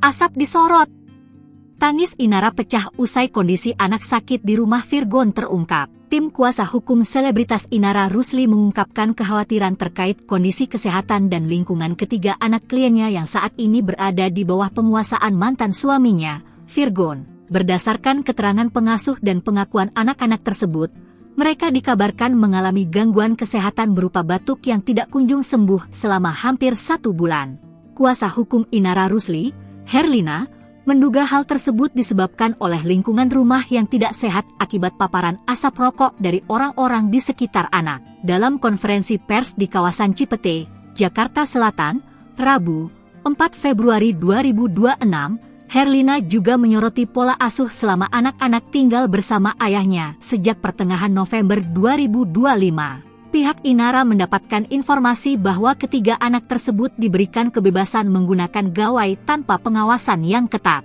Asap disorot. Tangis Inara pecah usai kondisi anak sakit di rumah Virgon terungkap. Tim kuasa hukum selebritas Inara Rusli mengungkapkan kekhawatiran terkait kondisi kesehatan dan lingkungan ketiga anak kliennya yang saat ini berada di bawah penguasaan mantan suaminya, Virgon. Berdasarkan keterangan pengasuh dan pengakuan anak-anak tersebut, mereka dikabarkan mengalami gangguan kesehatan berupa batuk yang tidak kunjung sembuh selama hampir 1 bulan. Kuasa hukum Inara Rusli, Herlina, menduga hal tersebut disebabkan oleh lingkungan rumah yang tidak sehat akibat paparan asap rokok dari orang-orang di sekitar anak. Dalam konferensi pers di kawasan Cipete, Jakarta Selatan, Rabu, 4 Februari 2026, Herlina juga menyoroti pola asuh selama anak-anak tinggal bersama ayahnya sejak pertengahan November 2025. Pihak Inara mendapatkan informasi bahwa ketiga anak tersebut diberikan kebebasan menggunakan gawai tanpa pengawasan yang ketat.